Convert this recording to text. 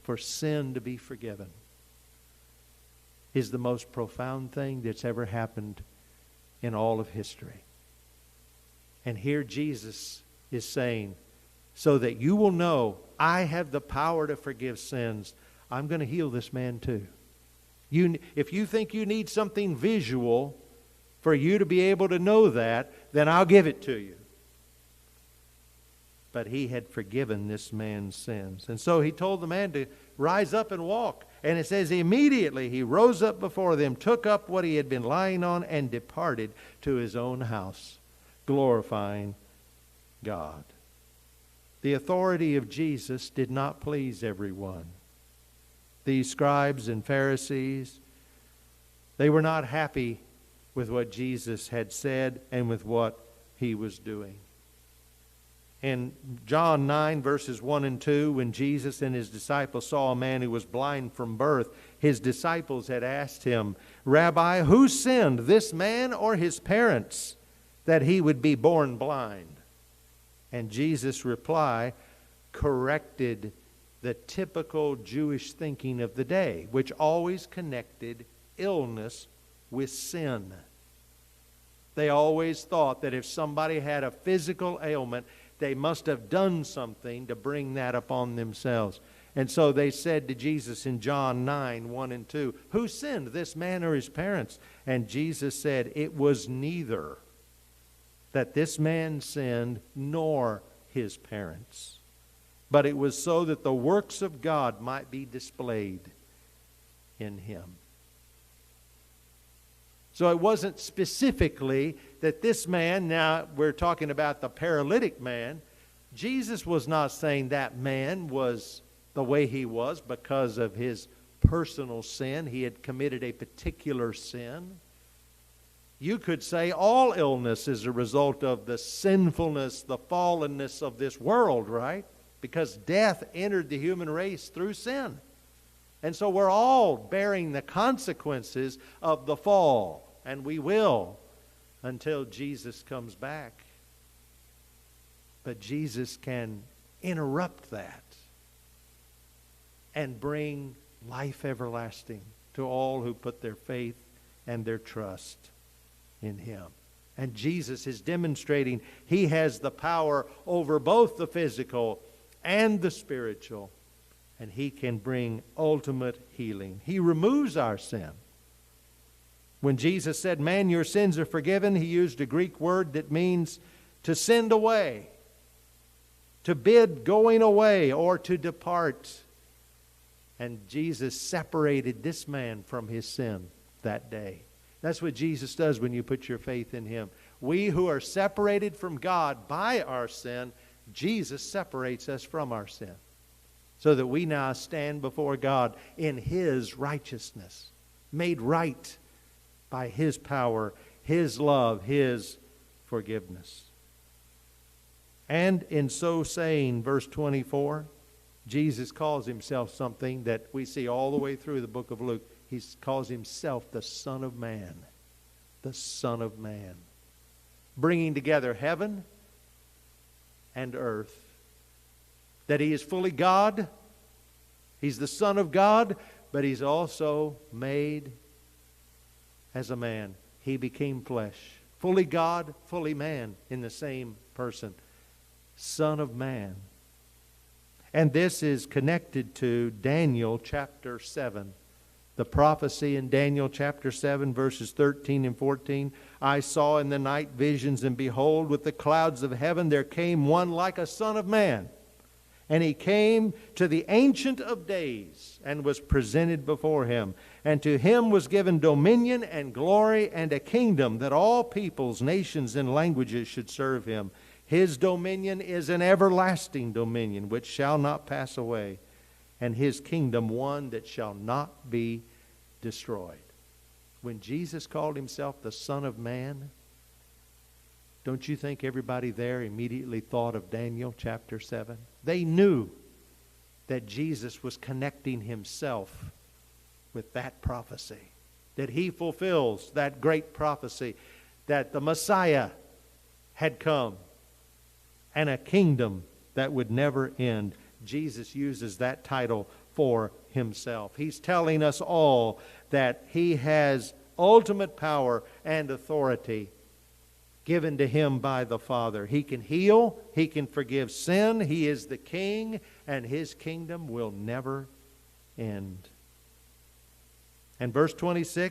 for sin to be forgiven is the most profound thing that's ever happened in all of history. And here Jesus is saying, so that you will know I have the power to forgive sins, I'm going to heal this man too. If you think you need something visual for you to be able to know that, then I'll give it to you. But he had forgiven this man's sins. And so he told the man to rise up and walk. And it says immediately he rose up before them, took up what he had been lying on, and departed to his own house, glorifying God. The authority of Jesus did not please everyone. These scribes and Pharisees, they were not happy with what Jesus had said and with what he was doing. In John 9, verses 1 and 2, when Jesus and his disciples saw a man who was blind from birth, his disciples had asked him, Rabbi, who sinned, this man or his parents, that he would be born blind? And Jesus' reply corrected the typical Jewish thinking of the day, which always connected illness with sin. They always thought that if somebody had a physical ailment, they must have done something to bring that upon themselves. And so they said to Jesus in John 9, 1 and 2, who sinned, this man or his parents? And Jesus said, it was neither that this man sinned nor his parents, but it was so that the works of God might be displayed in him. So it wasn't specifically that this man, now we're talking about the paralytic man, Jesus was not saying that man was the way he was because of his personal sin. He had committed a particular sin. You could say all illness is a result of the sinfulness, the fallenness of this world, right? Because death entered the human race through sin. And so we're all bearing the consequences of the fall. And we will until Jesus comes back. But Jesus can interrupt that and bring life everlasting to all who put their faith and their trust in him. And Jesus is demonstrating he has the power over both the physical and the spiritual. And he can bring ultimate healing. He removes our sin. When Jesus said, man, your sins are forgiven, he used a Greek word that means to send away, to bid going away, or to depart. And Jesus separated this man from his sin that day. That's what Jesus does when you put your faith in him. We who are separated from God by our sin, Jesus separates us from our sin, so that we now stand before God in his righteousness, made right by his power, his love, his forgiveness. And in so saying, verse 24, Jesus calls himself something that we see all the way through the book of Luke. He calls himself the Son of Man. The Son of Man. Bringing together heaven and earth. That he is fully God. He's the Son of God, but he's also made as a man. He became flesh. Fully God, fully man in the same person. Son of Man. And this is connected to Daniel chapter 7. The prophecy in Daniel chapter 7 verses 13 and 14. I saw in the night visions, and behold, with the clouds of heaven there came one like a son of man. And he came to the Ancient of Days and was presented before him. And to him was given dominion and glory and a kingdom, that all peoples, nations, and languages should serve him. His dominion is an everlasting dominion which shall not pass away, and his kingdom one that shall not be destroyed. When Jesus called himself the Son of Man, don't you think everybody there immediately thought of Daniel chapter 7? They knew that Jesus was connecting himself with that prophecy, that he fulfills that great prophecy, that the Messiah had come and a kingdom that would never end. Jesus uses that title for himself. He's telling us all that he has ultimate power and authority given to him by the Father. He can heal, he can forgive sin, he is the King, and his kingdom will never end. And verse 26,